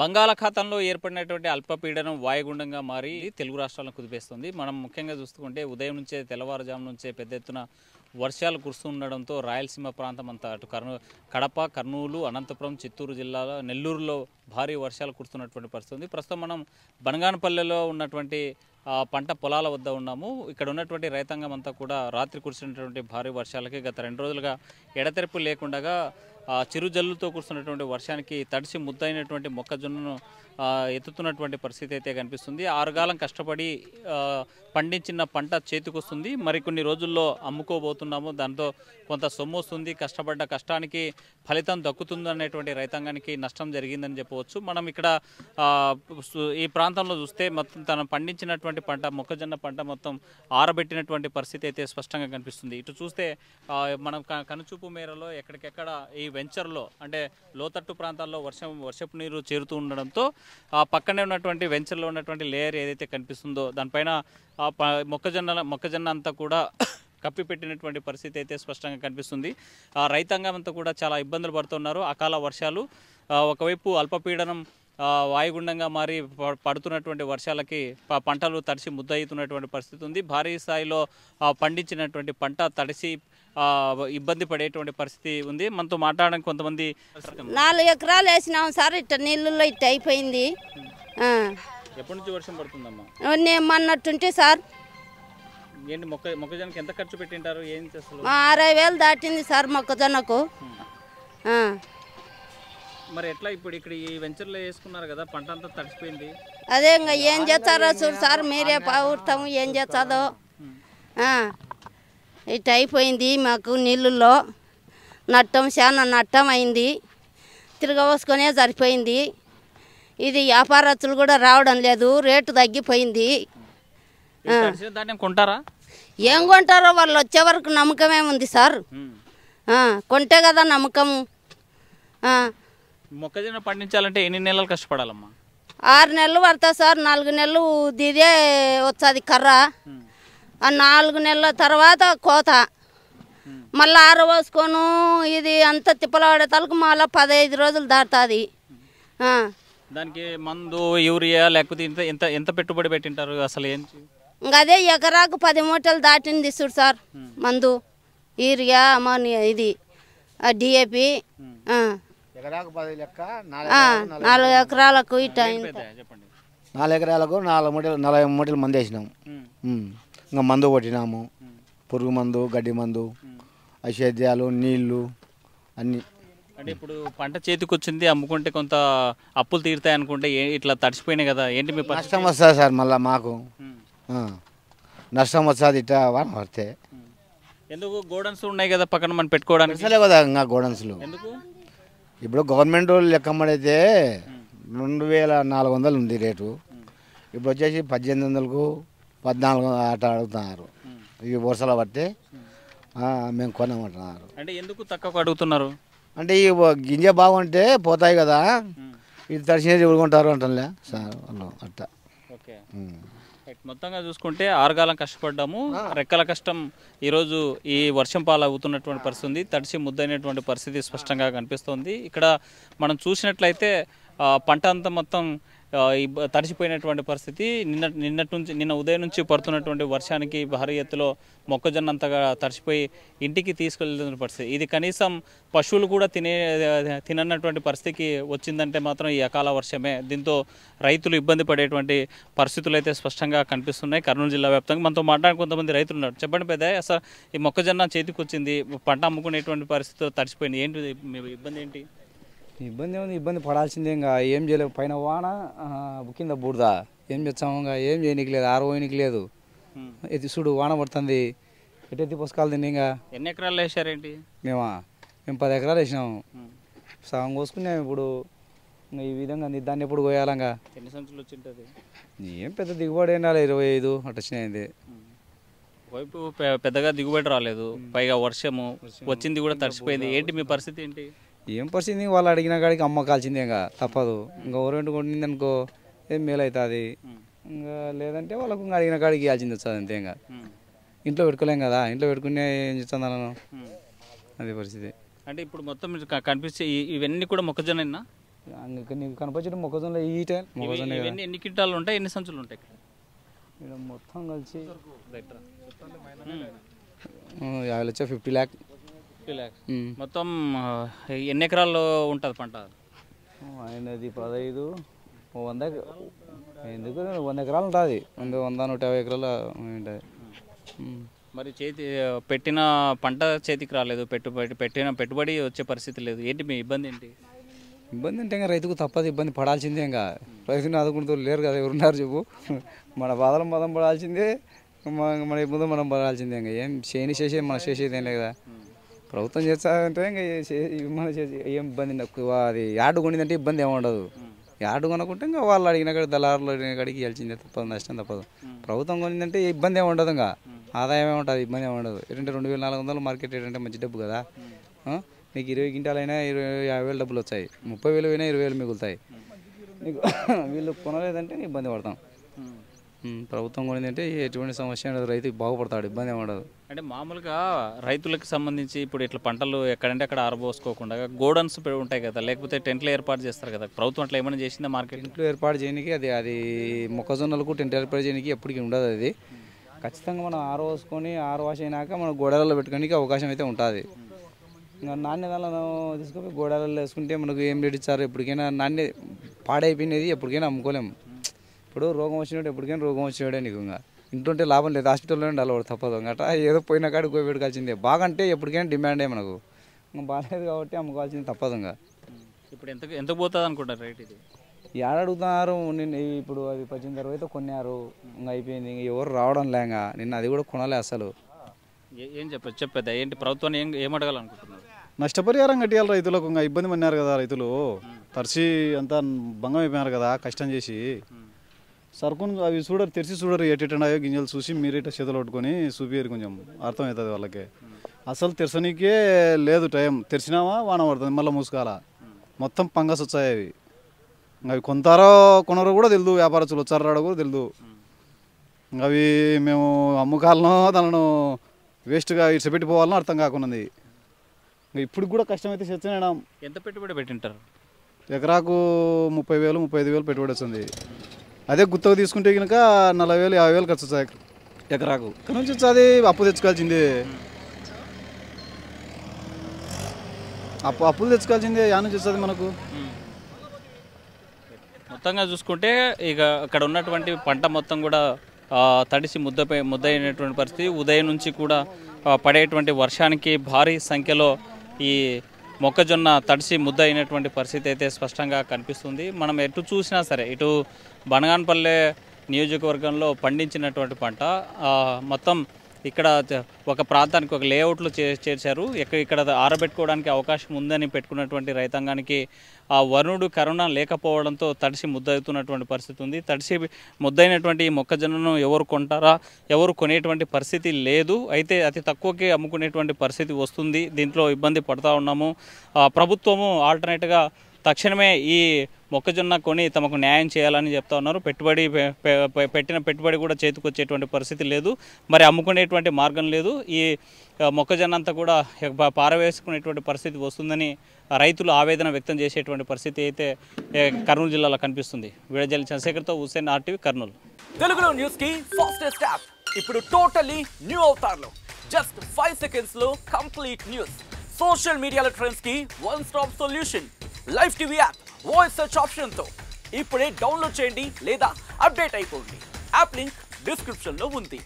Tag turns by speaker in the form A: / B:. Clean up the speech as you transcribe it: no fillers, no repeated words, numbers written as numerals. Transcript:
A: బంగాళాఖాతంలో ఏర్పడినటువంటి అల్పపీడనం వాయుగుండంగా మారి తెలుగు రాష్ట్రాలను కుదిపేస్తుంది. మనం ముఖ్యంగా చూసుకుంటే ఉదయం నుంచే తెల్లవారుజాము నుంచే పెద్ద ఎత్తున వర్షాలు కురుస్తుండడంతో రాయలసీమ ప్రాంతం అంతా అటు కడప, కర్నూలు, అనంతపురం, చిత్తూరు జిల్లాలో, నెల్లూరులో భారీ వర్షాలు కురుస్తున్నటువంటి పరిస్థితి ఉంది. ప్రస్తుతం మనం బనగానపల్లెలో ఉన్నటువంటి పంట పొలాల వద్ద ఉన్నాము. ఇక్కడ ఉన్నటువంటి రైతాంగం అంతా కూడా రాత్రి కురిసినటువంటి భారీ వర్షాలకి గత 2 రోజులుగా ఎడతెరపు లేకుండా చిరుజల్లుతో కురుస్తున్నటువంటి వర్షానికి తడిసి ముద్దైనటువంటి మొక్కజొన్నను ఎత్తుతున్నటువంటి పరిస్థితి అయితే కనిపిస్తుంది. 6 కాలం కష్టపడి పండించిన పంట చేతికొస్తుంది. మరికొన్ని రోజుల్లో అమ్ముకోబోతున్నాము. దాంతో కొంత సొమ్ము వస్తుంది. కష్టపడ్డ కష్టానికి ఫలితం దక్కుతుంది అనేటువంటి రైతాంగానికి నష్టం జరిగిందని చెప్పవచ్చు. మనం ఇక్కడ ఈ ప్రాంతంలో చూస్తే మొత్తం తను పండించినటువంటి పంట మొక్కజొన్న పంట మొత్తం ఆరబెట్టినటువంటి పరిస్థితి అయితే స్పష్టంగా కనిపిస్తుంది. ఇటు చూస్తే మనం కనుచూపు మేరలో ఎక్కడికెక్కడ ఈ వెంచర్లో అంటే లోతట్టు ప్రాంతాల్లో వర్షపు నీరు చేరుతూ ఉండడంతో పక్కనే ఉన్నటువంటి వెంచర్లో ఉన్నటువంటి లేయర్ ఏదైతే కనిపిస్తుందో దానిపైన మొక్కజొన్న అంతా కూడా కప్పిపెట్టినటువంటి పరిస్థితి అయితే స్పష్టంగా కనిపిస్తుంది. రైతాంగం అంతా కూడా చాలా ఇబ్బందులు పడుతున్నారు. అకాల వర్షాలు ఒకవైపు అల్పపీడనం వాయుగుండంగా మారి పడుతున్నటువంటి వర్షాలకి పంటలు తడిసి ముద్దవుతున్నటువంటి పరిస్థితి ఉంది. భారీ స్థాయిలో పండించినటువంటి పంట తడిసి ఇబ్బంది పడేటువంటి పరిస్థితి ఉంది. మనతో మాట్లాడడానికి కొంతమంది
B: 4 ఎకరాలు వేసినాం సార్. ఇట్ట నీళ్ళల్లో ఇట్ట అయిపోయింది.
A: ఎప్పటి నుంచి వర్షం పడుతుందమ్మా?
B: నేను మొన్నట్టుంటే సార్.
A: ఏంటి మొక్కజొన్నకి ఎంత ఖర్చు పెట్టింటారు? ఏం చేస్తారు?
B: 60,000 దాటింది సార్ మొక్కజొన్నకు.
A: మరి ఎట్లా ఇప్పుడు ఇక్కడ ఈ వెంచర్లో వేసుకున్నారు కదా, పంట అంతా తడిసిపోయింది.
B: అదే ఇంకా ఏం చేస్తారో చూడు సార్, మీరే పావుతాము ఏం చేస్తుందో. ఇట్ట అయిపోయింది మాకు నీళ్ళల్లో. నట్టం చాలా నట్టం అయింది. తిరగవసుకొనే సరిపోయింది. ఇది వ్యాపారస్తులు కూడా రావడం లేదు. రేటు తగ్గిపోయింది.
A: కొంటారా?
B: ఏం కొంటారో వాళ్ళు వచ్చే వరకు నమ్మకమే ఉంది సార్. కొంటే కదా నమ్మకము.
A: మొక్కజొన్న పండించాలంటే ఎన్ని నెలలు కష్టపడాలమ్మా?
B: 6 నెలలు పడతాయి సార్. 4 నెలలు దిదే వచ్చేది కర్ర. 4 నెలల తర్వాత కోత. మళ్ళీ ఆరబోసుకొను ఇది అంత తిప్పలాడే తలకు మళ్ళీ 15 రోజులు దాటుతుంది.
A: దానికి మందు, యూరియా లేకపోతే ఎంత పెట్టుబడి పెట్టింటారు అసలు? ఏంటి
B: ఇంకా అదే ఎకరాకు 10 మూటలు దాటింది చూడు సార్. మందు, యూరియా, అమోనియా, ఇది డిఏపి. 4 ఎకరాలకు ఇట్ట
C: 4 ఎకరాలకు 40 మూటలు మందు వేసినాము. ఇంకా మందు కొట్టినాము. పురుగు మందు, గడ్డి మందు, సేద్యాలు, నీళ్లు అన్నీ.
A: అంటే ఇప్పుడు పంట చేతికి వచ్చింది, అమ్ముకుంటే కొంత అప్పులు తీరుతాయి అనుకుంటే ఇట్లా తడిసిపోయినాయి కదా, ఏంటి మీ
C: నష్టం వస్తుంది సార్? మళ్ళీ మాకు నష్టం వస్తుంది ఇట్లా వాన పడితే.
A: ఎందుకు? గోడన్స్ ఉన్నాయి కదా పక్కన మనం పెట్టుకోవడానికి.
C: కదా ఇంకా గోడన్స్లు ఎందుకు? ఇప్పుడు గవర్నమెంట్ లెక్కమ్మడైతే 2,400 ఉంది రేటు. ఇప్పుడు వచ్చేసి 1,800కు 14 అట్లా అడుగుతున్నారు. ఈ వరుసలో పడితే మేము కొనమంటున్నారు.
A: అంటే ఎందుకు తక్కువ అడుగుతున్నారు?
C: అంటే ఈ గింజ బాగుంటే పోతాయి కదా, ఇది తడిసినది ఎవరుకుంటారు అంటలే సార్ వాళ్ళు అట్లా.
A: ఓకే, మొత్తంగా చూసుకుంటే 6 కాలం కష్టపడ్డాము. రెక్కల కష్టం ఈరోజు ఈ వర్షం పాలు అవుతున్నటువంటి పరిస్థితి ఉంది. తడిసి ముద్దైనటువంటి పరిస్థితి స్పష్టంగా కనిపిస్తుంది. ఇక్కడ మనం చూసినట్లయితే పంట అంతా మొత్తం తడిసిపోయినటువంటి పరిస్థితి. నిన్న ఉదయం నుంచి పడుతున్నటువంటి వర్షానికి భారీ ఎత్తులో మొక్కజొన్న అంతగా తడిసిపోయి ఇంటికి తీసుకెళ్తున్న పరిస్థితి. ఇది కనీసం పశువులు కూడా తినన్నటువంటి పరిస్థితికి వచ్చిందంటే మాత్రం ఈ అకాల వర్షమే. దీంతో రైతులు ఇబ్బంది పడేటువంటి పరిస్థితులు అయితే స్పష్టంగా కనిపిస్తున్నాయి కర్నూలు జిల్లా వ్యాప్తంగా. మనతో మాట్లాడే కొంతమంది రైతులు ఉన్నారు. చెప్పండి పెద్ద, అసలు ఈ మొక్కజొన్న చేతికి వచ్చింది, పంట అమ్ముకునేటువంటి పరిస్థితులు తడిసిపోయింది, ఏంటి మీ ఇబ్బంది? ఏంటి
D: ఇబ్బంది? ఏముంది, ఇబ్బంది పడాల్సిందే. ఇంకా ఏం చేయలేవు. పైన వాన, కింద బురద. ఏం చేస్తాము? ఇంకా ఏం చేయనీకి లేదు, ఆరవోయనికి లేదు. ఎత్తి చూడు వాన పడుతుంది, ఎట్టి పుస్తకాలు తిని. ఇంకా
A: ఎన్ని ఎకరాలు వేసారేంటి?
D: మేము 10 ఎకరాలు వేసినాము. సగం కోసుకున్నాము. ఇప్పుడు ఇంకా ఈ విధంగా దాన్ని ఎప్పుడు కోయాలి? ఇంకా
A: ఎన్ని సంచులు వచ్చింటుంది?
D: ఏం పెద్ద దిగుబడి అయినా 25 అట్లా వచ్చినాయింది.
A: వైపు పెద్దగా దిగుబడి రాలేదు, పైగా వర్షము వచ్చింది కూడా తడిసిపోయింది. ఏంటి మీ పరిస్థితి? ఏంటి
D: ఏం పరిస్థితి? వాళ్ళు అడిగిన కాడికి అమ్మకాల్సిందే, ఇంకా తప్పదు. ఇంకా గవర్నమెంట్ కొట్టింది అనుకో ఏం మేలు అవుతుంది. ఇంకా లేదంటే వాళ్ళకు ఇంకా అడిగిన కాడికి ఇవ్వాల్సింది వస్తుంది అంతే. ఇంకా ఇంట్లో పెట్టుకోలేం కదా, ఇంట్లో పెట్టుకునే ఏం చేస్తాను, అది పరిస్థితి.
A: అంటే ఇప్పుడు మొత్తం కనిపిస్తే ఇవన్నీ కూడా మొక్కజొన్న
D: ఇంకా నీకు కనపచ్చిన మొక్కజొన్న ఈ టైం మొక్కజొన్న కదా.
A: ఎన్ని క్వింటాలు ఉంటాయి, ఎన్ని సంచులు ఉంటాయి ఇక్కడ?
D: ఇక్కడ మొత్తం కలిసి 50 లక్ష 50 lakh.
A: 50 lakhs. మొత్తం ఎన్ని ఎకరాల్లో ఉంటుంది పంట?
D: ఆయనది 15 100 ఎందుకు 100 ఎకరాలు ఉంటుంది. 100-150 ఎకరాలు ఉంటుంది.
A: మరి పెట్టిన పంట చేతికి రాలేదు, పెట్టిన పెట్టుబడి వచ్చే పరిస్థితి లేదు. ఏంటి మీ ఇబ్బంది ఏంటి?
D: ఇబ్బంది అంటే ఇంకా రైతుకు తప్పదు, ఇబ్బంది పడాల్సిందే. ఇంకా రైతుని ఆదుకుంటూ లేరు కదా, ఎవరున్నారు చెప్పు. మన బాధలు మనం పడాల్సిందే, మన ఇబ్బంది మనం పడాల్సిందే. ఇంకా ఏం మనం చేసేది ఏం లేదు కదా. ప్రభుత్వం చేస్తారంటే ఇంకా మనం చేసి ఏం ఇబ్బంది. అది యార్డు కొనిందంటే ఇబ్బంది ఏమి ఉండదు. యార్డు కొనుక్కుంటే ఇంకా వాళ్ళు అడిగిన కాడికి దళారులు అడిగిన కాడికి ఇవ్వాల్సిందే, తప్పదు, నష్టం తప్పదు. ప్రభుత్వం కొనిందంటే ఇబ్బంది ఏమి ఉండదు. ఇంకా ఆదాయం ఏముంటుంది, ఇబ్బంది ఏమి ఉండదు. ఏంటంటే 2400 మార్కెట్ రేట్ అంటే మంచి డబ్బు కదా. నీకు 20 క్వింటాలైనా 50,000 డబ్బులు వచ్చాయి, 30,000 అయినా 20,000 మిగులుతాయి. నీకు వీళ్ళు కొనలేదంటే ఇబ్బంది పడతాం. ప్రభుత్వం కొనిందంటే ఎటువంటి సమస్య ఉండదు, రైతుకి బాగుపడతాడు, ఇబ్బంది ఏమి ఉండదు.
A: అంటే మామూలుగా రైతులకు సంబంధించి ఇప్పుడు ఇట్లా పంటలు ఎక్కడంటే అక్కడ ఆరబోసుకోకుండా గోడౌన్స్ ఉంటాయి కదా, లేకపోతే టెంట్లు ఏర్పాటు చేస్తారు కదా, ప్రభుత్వం అట్లా ఏమైనా చేసిందా? మార్కెట్
D: టెంట్లు ఏర్పాటు చేయడానికి అది మొక్కజొన్నలకు టెంట్ ఏర్పాటు చేయడానికి ఎప్పటికీ ఉండదు. అది ఖచ్చితంగా మనం ఆరబోసుకొని ఆరవాసి అయినాక మనం గోడలలో పెట్టుకోడానికి అవకాశం అయితే ఉంటుంది. ఇంకా నాణ్యతలను తీసుకుపోయి గోడలలో వేసుకుంటే మనకు ఏం రేట్ ఇచ్చారు, ఎప్పటికైనా నాణ్య పాడైపోయినది ఎప్పటికైనా అమ్ముకోలేము. ఇప్పుడు రోగం వచ్చినట్టు ఎప్పటికైనా రోగం వచ్చినాడే. నీకు ఇంకా ఇంటుంటే లాభం లేదు, హాస్పిటల్లోనే డల్వాడు, తప్పదు. అట్లా ఏదో పోయిన కాడికి పోయి పెట్టుకోవాల్సిందే. బాగంటే ఎప్పటికైనా డిమాండే మనకు. ఇంకా బాగాలేదు కాబట్టి అమ్ముకోవాల్సింది తప్పదు. ఇంకా
A: ఇప్పుడు ఎంత పోతుంది అనుకుంటారు రేట్? ఇది
D: ఏడ అడుగుతున్నారు నిన్న. ఇప్పుడు అది 18 తర్వాత కొన్నారు, ఇంకా అయిపోయింది. ఇంకా ఎవరు రావడం లేక నిన్న అది కూడా కొనాలి అసలు.
A: ఏం చెప్పేది ఏంటి? ప్రభుత్వాన్ని ఏం అడగాలనుకుంటున్నారు?
E: నష్టపరిహారం కట్టియాలి రైతులకు. ఇంకా ఇబ్బంది పడినారు కదా రైతులు, తరిసి అంతా భంగం అయిపోయినారు కదా కష్టం చేసి. సరుకును అవి తెరిచి చూడరు, ఎట్టెట్టున్నాయో గింజలు చూసి మీరు ఇట్లా చేతులు పట్టుకొని చూపియరు, కొంచెం అర్థమవుతుంది వాళ్ళకి. అసలు తెరసనికే లేదు టైం. తెరిచినామా వాన పడుతుంది, మళ్ళీ మూసుకోవాలా. మొత్తం పంగస్ వచ్చాయి అవి. ఇంకా అవి కొంతారో కొనరో కూడా తెలియదు, వ్యాపారస్తులు వచ్చారో రాడో కూడా తెలియదు. ఇంకా అవి మేము అమ్ముకాలనో దానిను వేస్ట్గా ఇడిచిపెట్టిపోవాలనో అర్థం కాకున్నది. ఇంకా ఇప్పుడు కూడా కష్టమైతే చేస్తున్నాం.
A: ఎంత పెట్టుబడి పెట్టింటారు?
E: ఎకరాకు 30,000 35,000 పెట్టుబడి వస్తుంది. అదే గుత్తగా తీసుకుంటే కనుక 40,000 50,000 ఖర్చు వస్తుంది ఎకరాకు. ఇక్కడ నుంచి వచ్చి అప్పు తెచ్చుకోవాల్సిందే, అప్పులు తెచ్చుకోవాల్సిందే. యా నుంచి వస్తుంది మనకు?
A: మొత్తంగా చూసుకుంటే ఇక అక్కడ ఉన్నటువంటి పంట మొత్తం కూడా తడిసి ముద్ద అయినటువంటి పరిస్థితి. ఉదయం నుంచి కూడా పడేటువంటి వర్షానికి భారీ సంఖ్యలో ఈ మొక్కజొన్న తడిసి ముద్ద అయినటువంటి పరిస్థితి అయితే స్పష్టంగా కనిపిస్తుంది. మనం ఎటు చూసినా సరే, ఇటు బనగానపల్లె నియోజకవర్గంలో పండించినటువంటి పంట మొత్తం ఇక్కడ ఒక ప్రాంతానికి ఒక లేఅవుట్లో చేర్చారు. ఇక్కడ ఆరబెట్టుకోవడానికి అవకాశం ఉందని పెట్టుకున్నటువంటి రైతాంగానికి ఆ వరుణుడు కరుణ లేకపోవడంతో తడిసి ముద్దవుతున్నటువంటి పరిస్థితి ఉంది. తడిసి ముద్దైనటువంటి మొక్కజొన్నను ఎవరు కొంటారా, ఎవరు కొనేటువంటి పరిస్థితి లేదు. అయితే అతి తక్కువకి అమ్ముకునేటువంటి పరిస్థితి వస్తుంది. దీంట్లో ఇబ్బంది పడుతూ ఉన్నాము. ప్రభుత్వము ఆల్టర్నేట్గా తక్షణమే ఈ మొక్కజొన్న కొని తమకు న్యాయం చేయాలని చెప్తా ఉన్నారు. పెట్టిన పెట్టుబడి కూడా చేతికొచ్చేటువంటి పరిస్థితి లేదు, మరి అమ్ముకునేటువంటి మార్గం లేదు. ఈ మొక్కజొన్న అంతా కూడా పారవేసుకునేటువంటి పరిస్థితి వస్తుందని రైతులు ఆవేదన వ్యక్తం చేసేటువంటి పరిస్థితి అయితే కర్నూలు జిల్లాలో కనిపిస్తుంది. వీడజల్లి చంద్రశేఖర్తో హుస్సేన్, RTV కర్నూలు.
F: తెలుగులో న్యూస్ కి ఫాస్టెస్ట్ యాప్ ఇప్పుడు టోటల్లీ న్యూ అవతార్లో. జస్ట్ 5 seconds లో కంప్లీట్ న్యూస్, సోషల్ మీడియాలో ట్రెండ్స్ కి one stop solution, live TV app, voice search ఆప్షన్తో ఇప్పుడే డౌన్లోడ్ చేయండి లేదా అప్డేట్ అయిపోండి. యాప్ లింక్ డిస్క్రిప్షన్లో ఉంది.